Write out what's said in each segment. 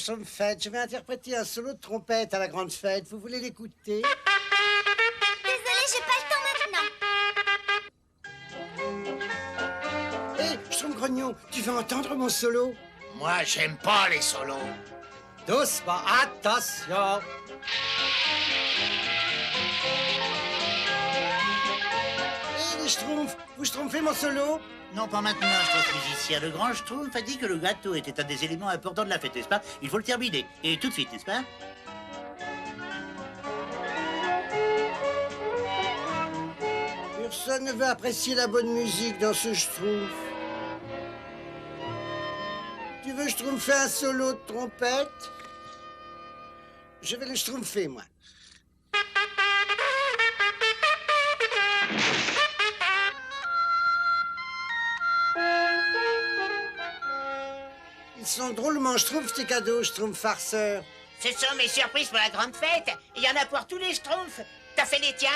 Schtroumpfette. Je vais interpréter un solo de trompette à la grande fête. Vous voulez l'écouter? Désolée, j'ai pas le temps maintenant. Hé, Schtroumpf-Grognon, tu veux entendre mon solo? Moi, j'aime pas les solos. Doucement, attention. Hé, les Schtroumpfs, vous schtroumpfez mon solo? Non, pas maintenant, Schtroumpf musicien. Le grand Schtroumpf a dit que le gâteau était un des éléments importants de la fête, n'est-ce pas? Il faut le terminer. Et tout de suite, n'est-ce pas? Personne ne veut apprécier la bonne musique dans ce Schtroumpf. Tu veux schtroumpfer un solo de trompette? Je vais le schtroumpfer, moi. Ils sont drôlement schtroumpfs, tes cadeaux, schtroumpf farceurs. Ce sont mes surprises pour la grande fête. Il y en a pour tous les schtroumpfs. T'as fait les tiens?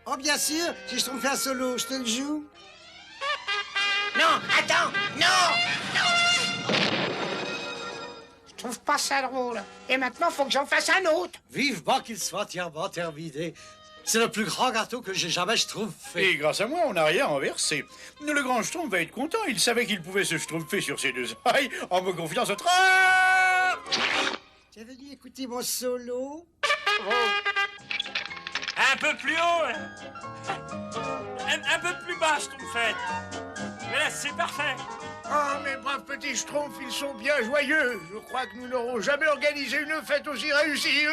Oh, bien sûr, si je trouve un solo, je te le joue. Non, attends, non, non. Je trouve pas ça drôle. Et maintenant, faut que j'en fasse un autre. Vivement qu'il soit entièrement terminé. C'est le plus grand gâteau que j'ai jamais schtroumpfé. Et grâce à moi, on n'a rien renversé. Le grand Schtroumpf va être content. Il savait qu'il pouvait se schtroumpfer sur ses deux oreilles en me confiant ce train. Tu es venu écouter mon solo? Un peu plus haut. Un peu plus bas, Schtroumpfette. Mais là, c'est parfait. Oh, mes braves petits Schtroumpfs, ils sont bien joyeux. Je crois que nous n'aurons jamais organisé une fête aussi réussie.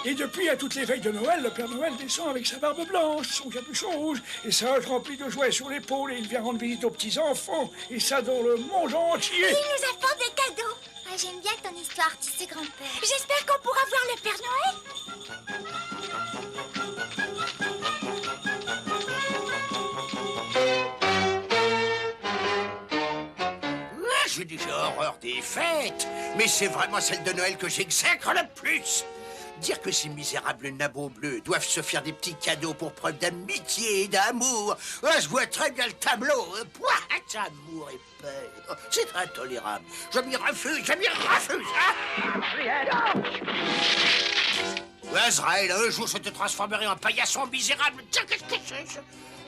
Et depuis, à toutes les veilles de Noël, le Père Noël descend avec sa barbe blanche, son capuchon rouge, et sage rempli de jouets sur l'épaule, et il vient rendre visite aux petits-enfants, et ça dans le monde entier. Il nous apporte des cadeaux. Ah, j'aime bien ton histoire, tu sais, grand-père. J'espère qu'on pourra voir le Père Noël. J'ai déjà horreur des fêtes, mais c'est vraiment celle de Noël que j'exècre le plus. Dire que ces misérables nabots bleus doivent se faire des petits cadeaux pour preuve d'amitié et d'amour. Ah, je vois très bien le tableau. Pouah, amour et paix. Oh, c'est intolérable. Je m'y refuse, je m'y refuse. Azraël, un jour je te transformerai en paillasson misérable. Tiens, qu'est-ce que c'est?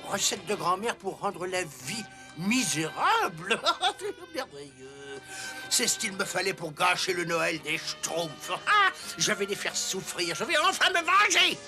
Recette de grand-mère pour rendre la vie misérable. C'est merveilleux. C'est ce qu'il me fallait pour gâcher le Noël des Schtroumpfs. Ah, je vais les faire souffrir. Je vais enfin me venger.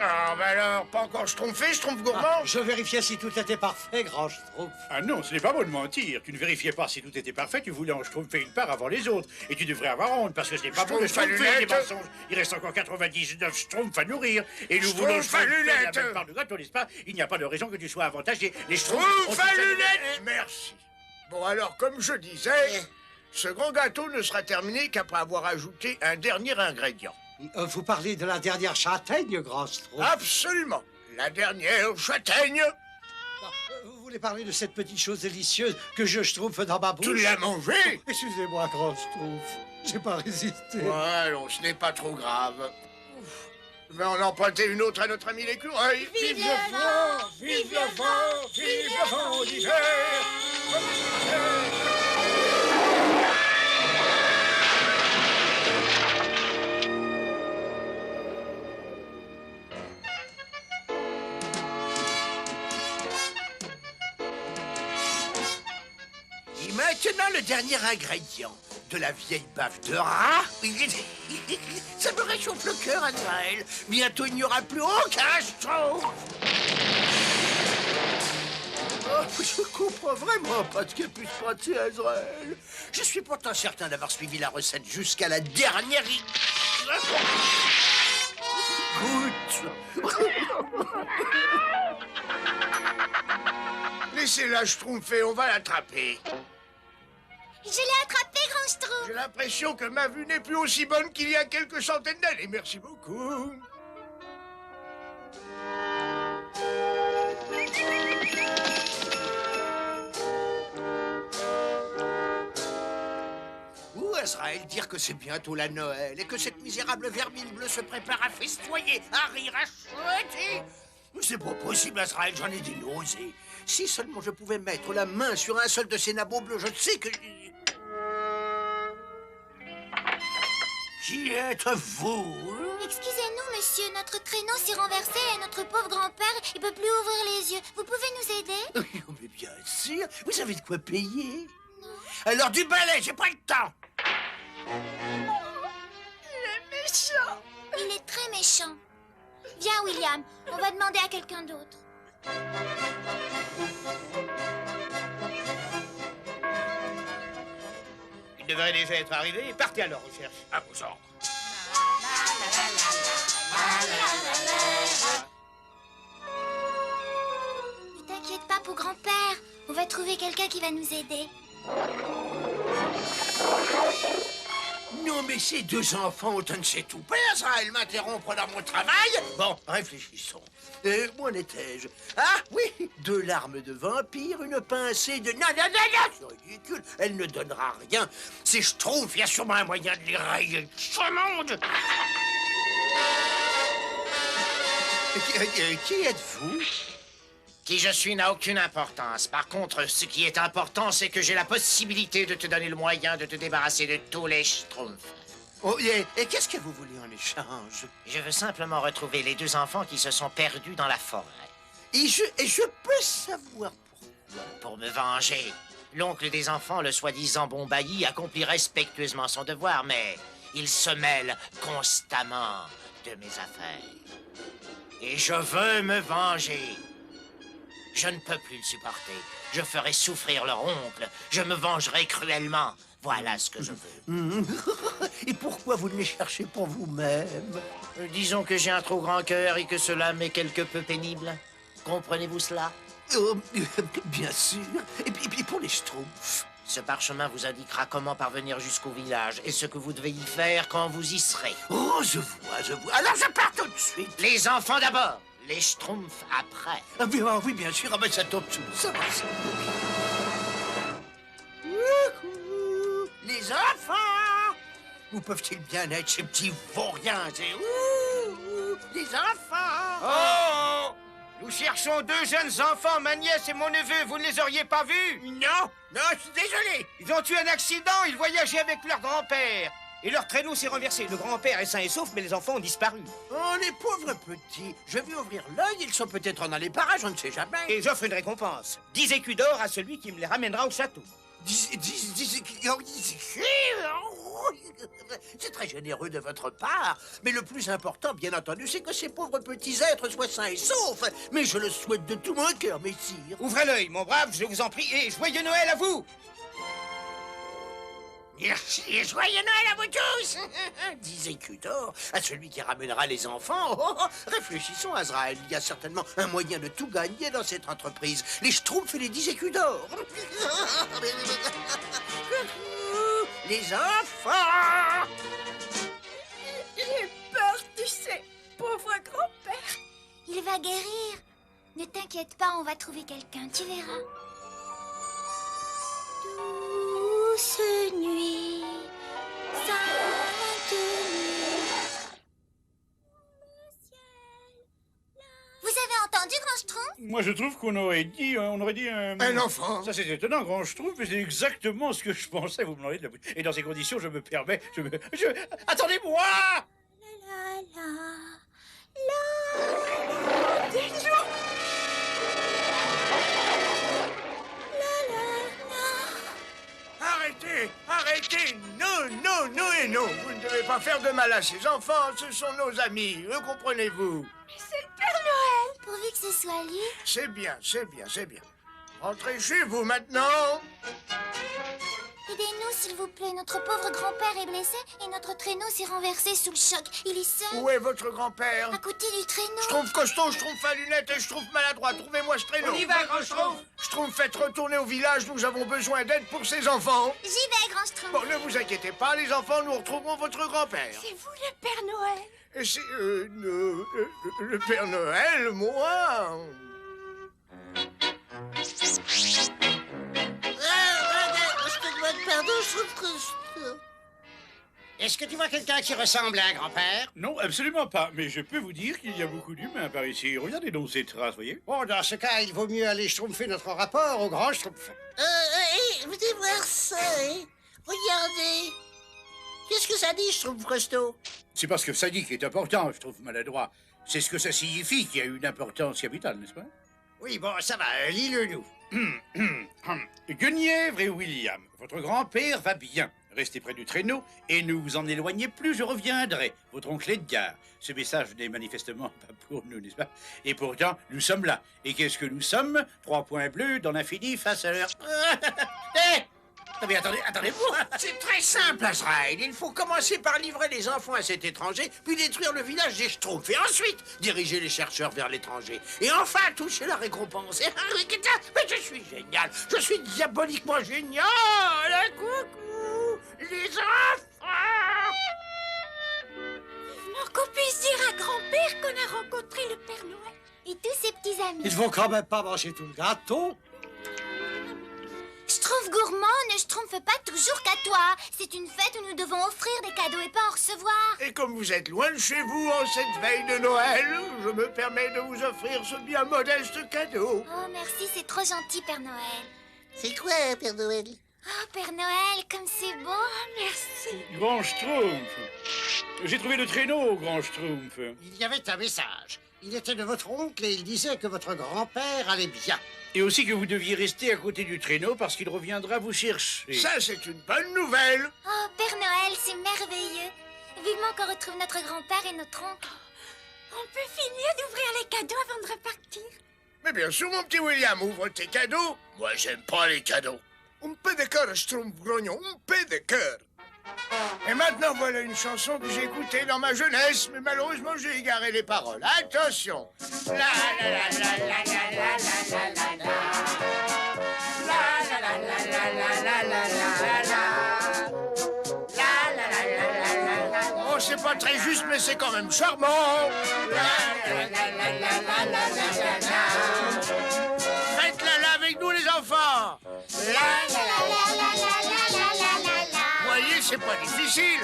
Ah, ben alors, pas encore Schtroumpfé, Schtroumpf gourmand? Je vérifiais si tout était parfait, grand Schtroumpf. Ah non, ce n'est pas bon de mentir. Tu ne vérifiais pas si tout était parfait, tu voulais en schtroumpfer une part avant les autres. Et tu devrais avoir honte, parce que ce n'est pas bon de Schtroumpf à schtroumpfer des lunettes. mensonges. Il reste encore 99 schtroumpfs à nourrir. Et nous voulons Schtroumpf à schtroumpfer la lunettes. même part de gâteau, n'est-ce pas? Il n'y a pas de raison que tu sois avantagé. Les schtroumpfs Schtroumpf ont à tous les lunettes. Merci. Bon, alors, comme je disais, ce grand gâteau ne sera terminé qu'après avoir ajouté un dernier ingrédient. Vous parlez de la dernière châtaigne, grand Schtroumpf? Absolument. La dernière châtaigne. Non, vous voulez parler de cette petite chose délicieuse que je schtroumpfe dans ma bouche? Tu l'as mangée? Excusez-moi, grand Schtroumpf. J'ai pas résisté. Ouais, allons, ce n'est pas trop grave. Je vais en emprunter une autre à notre ami l'écureuil. Vive le vent, Vive le vent, vive le vent d'hiver. Et maintenant, le dernier ingrédient. De la vieille baffe de rat. Ça me réchauffe le cœur, Azraël. Bientôt, il n'y aura plus aucun Schtroumpf. Oh, je comprends vraiment pas ce qui a pu se passer, Azraël. Je suis pourtant certain d'avoir suivi la recette jusqu'à la dernière... Goûte. Laissez-la schtroumpfer, on va l'attraper. Je l'ai attrapé, grand Schtroumpf. J'ai l'impression que ma vue n'est plus aussi bonne qu'il y a quelques centaines d'années. Merci beaucoup. Azraël dire que c'est bientôt la Noël et que cette misérable vermine bleue se prépare à festoyer, à rire, à chouetter. C'est pas possible, Azraël, j'en ai des nausées. Si seulement je pouvais mettre la main sur un seul de ces nabots bleus, je sais que... Qui êtes-vous? Excusez-nous, monsieur, notre traîneau s'est renversé et notre pauvre grand-père, il peut plus ouvrir les yeux. Vous pouvez nous aider? Oh, mais bien sûr, vous avez de quoi payer. Non. Alors du balai, j'ai pas le temps. Il est très méchant. Viens, William, on va demander à quelqu'un d'autre. Il devrait déjà être arrivé. Partez à leur recherche. À vos ordres. Ne t'inquiète pas pour grand-père. On va trouver quelqu'un qui va nous aider. Non, mais ces deux enfants ont un de ces toupets, Azraël m'interrompre dans mon travail. Bon, réfléchissons. Où en étais-je? Ah, oui, 2 larmes de vampire, une pincée de... Non, c'est ridicule, elle ne donnera rien. Si je trouve, il y a sûrement un moyen de les rayer de ce monde. Qui êtes-vous? Qui je suis n'a aucune importance. Par contre, ce qui est important, c'est que j'ai la possibilité de te donner le moyen de te débarrasser de tous les schtroumpfs. Oh, et qu'est-ce que vous voulez en échange? Je veux simplement retrouver les 2 enfants qui se sont perdus dans la forêt. Et je peux savoir pourquoi? Pour me venger. L'oncle des enfants, le soi-disant bon bailli, accomplit respectueusement son devoir, mais il se mêle constamment de mes affaires. Et je veux me venger. Je ne peux plus le supporter. Je ferai souffrir leur oncle. Je me vengerai cruellement. Voilà ce que je veux. Et pourquoi vous ne les cherchez pour vous-même? Disons que j'ai un trop grand cœur et que cela m'est quelque peu pénible. Comprenez-vous cela? Bien sûr. Et puis pour les schtroumpfs. Ce parchemin vous indiquera comment parvenir jusqu'au village et ce que vous devez y faire quand vous y serez. Oh, je vois. Alors je pars tout de suite. Les enfants d'abord. Les schtroumpfs après. Oui, bien sûr. Ah ben, ça tombe sous le sens. Les enfants! Où peuvent-ils bien être, ces petits vauriens? Les enfants! Oh! Nous cherchons 2 jeunes enfants, ma nièce et mon neveu. Vous ne les auriez pas vus? Non, je suis désolé. Ils ont eu un accident. Ils voyageaient avec leur grand-père. Et leur traîneau s'est renversé. Le grand-père est sain et sauf, mais les enfants ont disparu. Oh, les pauvres petits. Je vais ouvrir l'œil. Ils sont peut-être dans les parages, on ne sait jamais. Et j'offre une récompense. 10 écus d'or à celui qui me les ramènera au château. 10 C'est très généreux de votre part. Mais le plus important, bien entendu, c'est que ces pauvres petits êtres soient sains et saufs. Mais je le souhaite de tout mon cœur, messire. Ouvrez l'œil, mon brave, je vous en prie, et joyeux Noël à vous! Merci et joyeux Noël à vous tous. 10 écus d'or à celui qui ramènera les enfants. Réfléchissons, Azraël. Il y a certainement un moyen de tout gagner dans cette entreprise. Les schtroumpfs et les 10 écus d'or. Les enfants. J'ai peur, tu sais, pauvre grand-père. Il va guérir. Ne t'inquiète pas, on va trouver quelqu'un, tu verras. Douce nuit, sainte nuit. Vous avez entendu, Grand Schtroumpf? Moi, je trouve qu'on aurait dit un... Un enfant. Ça, c'est étonnant, Grand Schtroumpf, mais c'est exactement ce que je pensais. Vous me l'enlevez de la bouche. Et dans ces conditions, je me permets... Attendez-moi! La la la. Dis-nous. Arrêtez. Non et non. Vous ne devez pas faire de mal à ces enfants. Ce sont nos amis. Le comprenez-vous? C'est le Père Noël. Pourvu que ce soit lui. C'est bien. Rentrez chez vous maintenant. Aidez-nous, s'il vous plaît. Notre pauvre grand-père est blessé et notre traîneau s'est renversé sous le choc. Il est seul. Où est votre grand-père? À côté du traîneau. Je trouve costaud, je trouve à lunettes et je trouve maladroit. Trouvez-moi ce traîneau. On y va, Grand Schtroumpf. Je trouve faites retourner au village. Nous avons besoin d'aide pour ces enfants. J'y vais, Grand Schtroumpf. Bon, ne vous inquiétez pas, les enfants, nous retrouverons votre grand-père. C'est vous le Père Noël. Et c'est le Père Noël, moi. Je te demande pardon, je trouve que... Est-ce que tu vois quelqu'un qui ressemble à un grand-père? Non, absolument pas. Mais je peux vous dire qu'il y a beaucoup d'humains par ici. Regardez donc ces traces, voyez. Bon, dans ce cas, il vaut mieux aller schtroumpfer notre rapport au grand schtroumpf. Venez voir ça, hein. Regardez. Qu'est-ce que ça dit, Schtroumpf Costaud? C'est parce que ça dit qu'il est important, je trouve maladroit. C'est ce que ça signifie qu'il y a une importance capitale, n'est-ce pas? Oui, bon, ça va, lis-le-nous. Guenièvre et William, votre grand-père va bien. Restez près du traîneau et ne vous en éloignez plus, je reviendrai. Votre oncle Edgar. Ce message n'est manifestement pas pour nous, n'est-ce pas? Et pourtant, nous sommes là. Et qu'est-ce que nous sommes? 3 points bleus dans l'infini face à leur... Non mais attendez-vous. C'est très simple, Azrael. Il faut commencer par livrer les enfants à cet étranger, puis détruire le village des Schtroumpfs, et ensuite diriger les chercheurs vers l'étranger. Et enfin toucher la récompense. Mais je suis génial. Je suis diaboliquement génial. Coucou, les enfants. Vivement qu'on puisse dire à grand-père qu'on a rencontré le Père Noël et tous ses petits amis. Ils vont quand même pas manger tout le gâteau. Schtroumpf gourmand ne schtroumpfe pas toujours qu'à toi. C'est une fête où nous devons offrir des cadeaux et pas en recevoir. Et comme vous êtes loin de chez vous en cette veille de Noël, je me permets de vous offrir ce bien modeste cadeau. Oh, merci, c'est trop gentil, Père Noël. C'est quoi, Père Noël? Oh, Père Noël, comme c'est beau. Oh, merci. Grand Schtroumpf. J'ai trouvé le traîneau, Grand Schtroumpf. Il y avait un message. Il était de votre oncle et il disait que votre grand-père allait bien. Et aussi que vous deviez rester à côté du traîneau parce qu'il reviendra vous chercher. Ça, c'est une bonne nouvelle. Oh, Père Noël, c'est merveilleux. Vivement qu'on retrouve notre grand-père et notre oncle. On peut finir d'ouvrir les cadeaux avant de repartir. Mais bien sûr, mon petit William, ouvre tes cadeaux. Moi, j'aime pas les cadeaux. Un peu de cœur, Schtroumpf grognon, un peu de cœur. Et maintenant, voilà une chanson que j'ai écoutée dans ma jeunesse, mais malheureusement, j'ai égaré les paroles. Attention. La la la la la la la la la la. La la la la la la la la la la. La la la la la la la. Oh, c'est pas très juste, mais c'est quand même charmant. La la la la la la la la la. Faites-la là avec nous, les enfants. La la la la la la la la la la. Voyez, c'est pas difficile.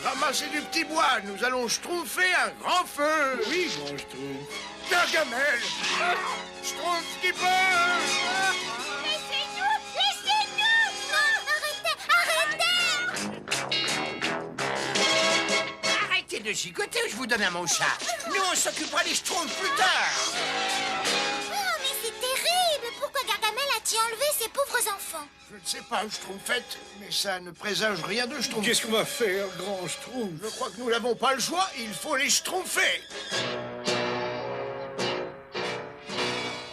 Ramassez du petit bois, nous allons schtroumpfer un grand feu. Oui, Grand Schtroumpf. Gargamel, Schtroumpf qui peut. Laissez-nous! Laissez-nous! Non, arrêtez! Arrêtez! Arrêtez de gigoter ou je vous donne à mon chat. Nous, on s'occupera des Schtroumpfs plus tard. Oh, mais c'est terrible! Pourquoi Gargamel a-t-il enlevé ces pauvres enfants? Je ne sais pas, Schtroumpfette, mais ça ne présage rien de Schtroumpf. Qu'est-ce qu'on va faire, Grand Schtroumpf? Je crois que nous n'avons pas le choix, il faut les schtroumpfer.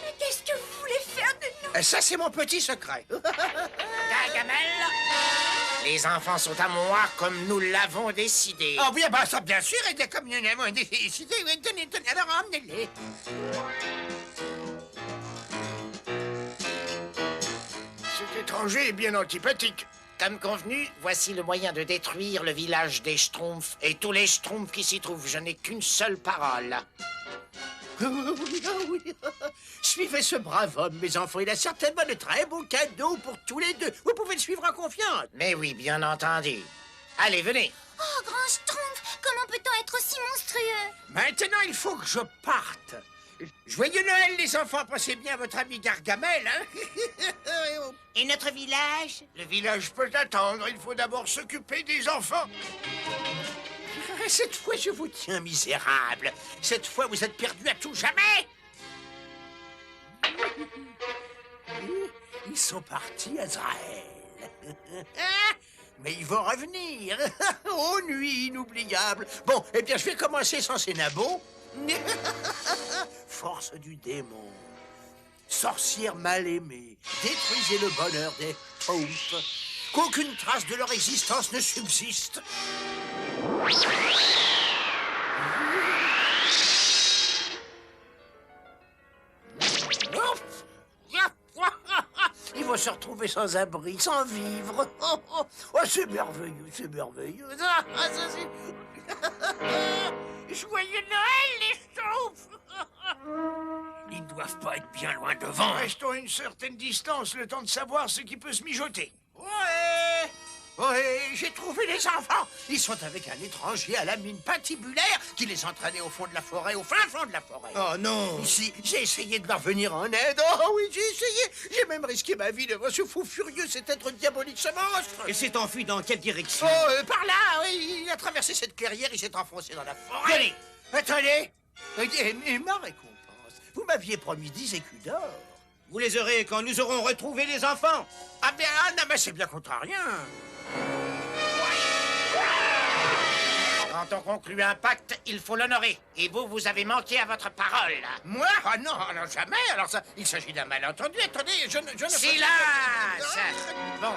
Mais qu'est-ce que vous voulez faire de nous? Ça, c'est mon petit secret. Gargamel, les enfants sont à moi comme nous l'avons décidé. Ah oui, bah ça, bien sûr, et comme nous l'avons décidé, tenez, alors emmenez-les. Cet étranger est bien antipathique. Comme convenu, voici le moyen de détruire le village des Schtroumpfs et tous les Schtroumpfs qui s'y trouvent. Je n'ai qu'une seule parole. Oui. Suivez ce brave homme, mes enfants. Il a certainement de très beaux cadeaux pour tous les deux. Vous pouvez le suivre en confiance. Mais oui, bien entendu. Allez, venez. Oh, grand Schtroumpf, comment peut-on être aussi monstrueux? Maintenant, il faut que je parte. Joyeux Noël, les enfants. Passez bien votre ami Gargamel, hein? Et notre village? Le village peut attendre, il faut d'abord s'occuper des enfants. Cette fois, je vous tiens, misérable. Cette fois, vous êtes perdu à tout jamais. Ils sont partis, Azrael. Mais ils vont revenir. Oh, nuit inoubliable. Bon, eh bien, je vais commencer sans ces nabots. Force du démon. Sorcières mal aimées. Détruisez le bonheur des Schtroumpfs. Qu'aucune trace de leur existence ne subsiste. Ils vont se retrouver sans abri, sans vivre. Oh, c'est merveilleux, c'est merveilleux. Joyeux Noël, les Schtroumpfs. Ils ne doivent pas être bien loin devant. Restons à une certaine distance, le temps de savoir ce qui peut se mijoter. Ouais, ouais, j'ai trouvé les enfants. Ils sont avec un étranger à la mine patibulaire qui les entraînait au fond de la forêt, au fin fond de la forêt. Oh non! Ici, j'ai essayé de leur venir en aide. Oh oui, j'ai essayé. J'ai même risqué ma vie devant ce fou furieux, cet être diabolique, ce monstre. Et s'est enfui dans quelle direction? Oh, par là, oui, il a traversé cette clairière, il s'est enfoncé dans la forêt. Allez. Attendez. Et ma récompense, vous m'aviez promis 10 écus d'or. Vous les aurez quand nous aurons retrouvé les enfants. Ah bien, non, mais c'est bien contrarien. Quand on conclut un pacte, il faut l'honorer. Et vous, vous avez manqué à votre parole. Moi? Ah non, alors jamais. Alors ça, il s'agit d'un malentendu. Attendez, je ne... Silence! Bon,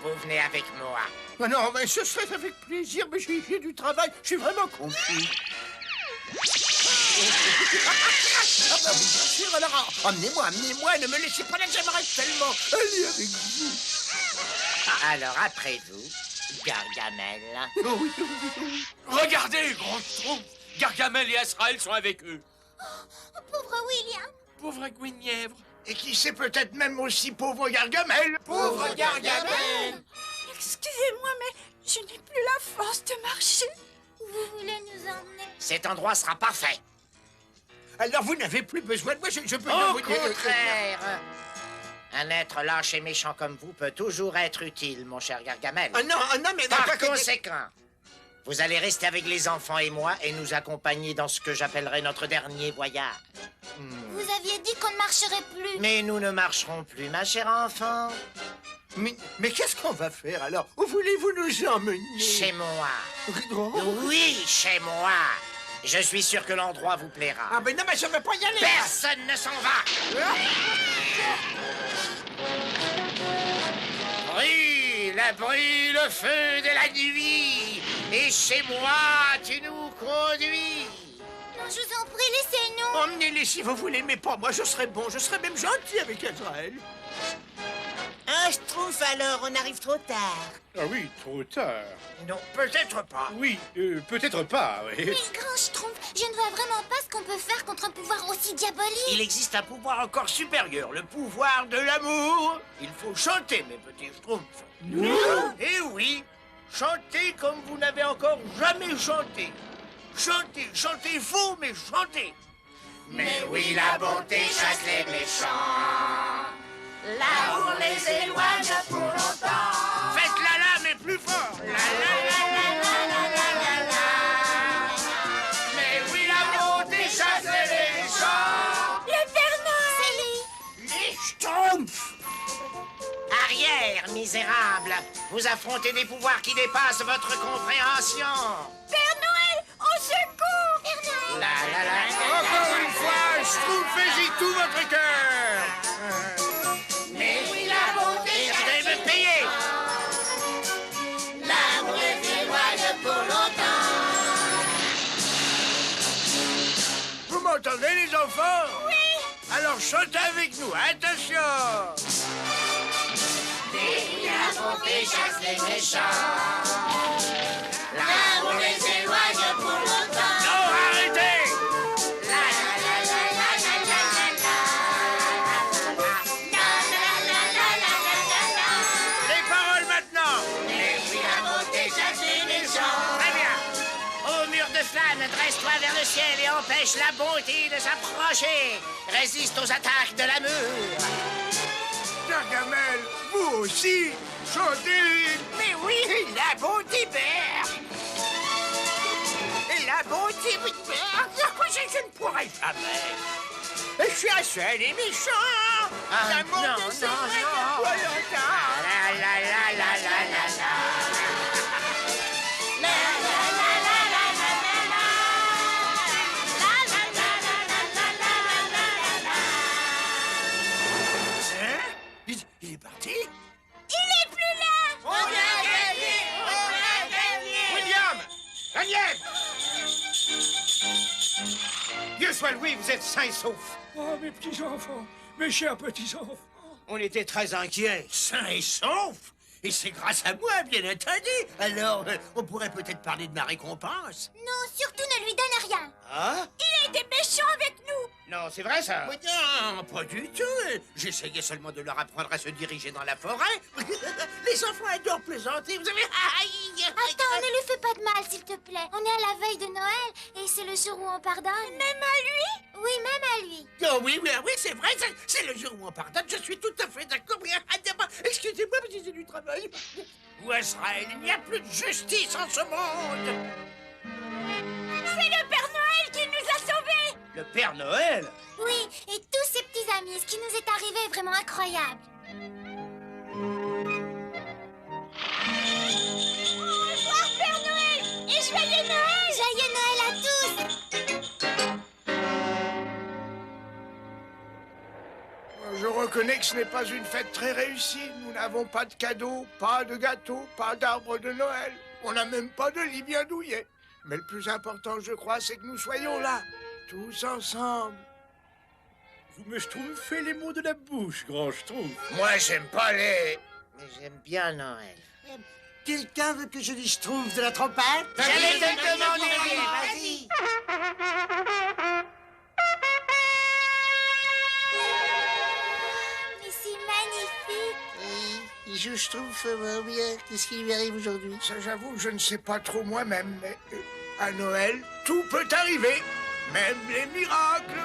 vous venez avec moi. Ah non, mais ce serait avec plaisir, mais j'ai du travail. Je suis vraiment confus. Ah bah oui, bien sûr, alors emmenez-moi, ne me laissez pas là, j'aimerais tellement aller avec vous. Alors, après vous, Gargamel. Regardez, grand Schtroumpf. Gargamel et Azraël sont avec eux. Pauvre William. Pauvre Guenièvre. Et qui sait peut-être même aussi pauvre Gargamel. Pauvre Gargamel. Excusez-moi, mais je n'ai plus la force de marcher. Où vous voulez nous emmener? Cet endroit sera parfait. Alors vous n'avez plus besoin de moi, je peux Au vous contraire. Un être lâche et méchant comme vous peut toujours être utile, mon cher Gargamel. Ah non, mais... Par conséquent, vous allez rester avec les enfants et moi et nous accompagner dans ce que j'appellerai notre dernier voyage. Vous aviez dit qu'on ne marcherait plus. Mais nous ne marcherons plus, ma chère enfant. Mais qu'est-ce qu'on va faire alors? Où voulez-vous nous emmener? Chez moi. Oh. Oui, chez moi. Je suis sûr que l'endroit vous plaira. Ah mais non, mais je ne veux pas y aller. Personne ne s'en va. Brille le feu de la nuit. Et chez moi, tu nous conduis. Non, je vous en prie, laissez-nous. Emmenez-les si vous voulez, mais pas moi, je serai bon, je serai même gentil avec Azraël. Un Schtroumpf alors, on arrive trop tard. Ah oui, trop tard. Non, peut-être pas. Oui, peut-être pas, oui. Mais grand Schtroumpf, je ne vois vraiment pas ce qu'on peut faire contre un pouvoir aussi diabolique. Il existe un pouvoir encore supérieur, le pouvoir de l'amour. Il faut chanter, mes petits Schtroumpfs. Nous? Eh oui, chantez comme vous n'avez encore jamais chanté. Chantez, chantez faux, mais chantez. Mais oui, la bonté chasse les méchants. L'amour les éloigne pour longtemps. Faites-la là, mais plus fort. La la Mais oui, la bonté chasse les méchants. Le Père Noël. les Schtroumpfs. Arrière, misérable. Vous affrontez des pouvoirs qui dépassent votre compréhension. Père Noël, au secours. Père Noël. Encore une fois, Schtroumpfez-y tout votre cœur. Mais oui, la bonté je vais me payer. L'amour les éloigne pour longtemps. Vous m'entendez, les enfants? Oui. Alors chantez avec nous, attention! Mais oui, la bonté chasse les méchants. L'amour les éloigne pour longtemps. Non, arrêtez. Les paroles maintenant. Mais oui, la bonté chasse les méchants. Très bien. Ô mur de flamme, dresse-toi vers le ciel et empêche la bonté de s'approcher. Résiste aux attaques de l'amour. Gargamel, vous aussi, chantez! Mais oui, la bonté berce. La bonté berce. Je ne pourrai jamais. Je suis un seul et méchant. Ah, L'amour non, de non, ce non. pour longtemps. Hein? Il est parti? Il est plus là. On a gagné! On a gagné! William! Daniel! Dieu soit loué, vous êtes sains et saufs. Oh, mes petits-enfants, mes chers petits-enfants. On était très inquiets. Sains et saufs? Et c'est grâce à moi, bien entendu. Alors, on pourrait peut-être parler de ma récompense. Non, surtout ne lui donne rien. Hein? Il a été méchant avec nous. Non, c'est vrai ça? Mais non, pas du tout. J'essayais seulement de leur apprendre à se diriger dans la forêt. Les enfants adorent plaisanter. Vous avez... Attends, ne lui fais pas de mal, s'il te plaît. On est à la veille de Noël et c'est le jour où on pardonne. Même à lui? Oui, même à lui. Oh oui, c'est vrai. C'est le jour où on pardonne. Je suis tout à fait d'accord. Excusez-moi, mais c'est du travail. Où Azraël, il n'y a plus de justice en ce monde. C'est le Père Noël qui nous a sauvés. Le Père Noël? Oui, et tous ses petits amis. Ce qui nous est arrivé est vraiment incroyable. Au revoir, Père Noël. Et joyeux Noël. Joyeux Noël à tous. Je reconnais que ce n'est pas une fête très réussie. Nous n'avons pas de cadeaux, pas de gâteaux, pas d'arbre de Noël. On n'a même pas de lit bien douillet. Mais le plus important, je crois, c'est que nous soyons là, tous ensemble. Vous me schtroumpfez les mots de la bouche, grand schtroumpf. Moi, j'aime pas les... Mais j'aime bien Noël. Quelqu'un veut que je lui schtroumpfe de la trompette? J'allais te le demander, vas-y. Mais c'est magnifique. Il joue schtroumpf bien. Qu'est-ce qui lui arrive aujourd'hui? Ça, j'avoue, je ne sais pas trop moi-même, mais à Noël, tout peut arriver, même les miracles.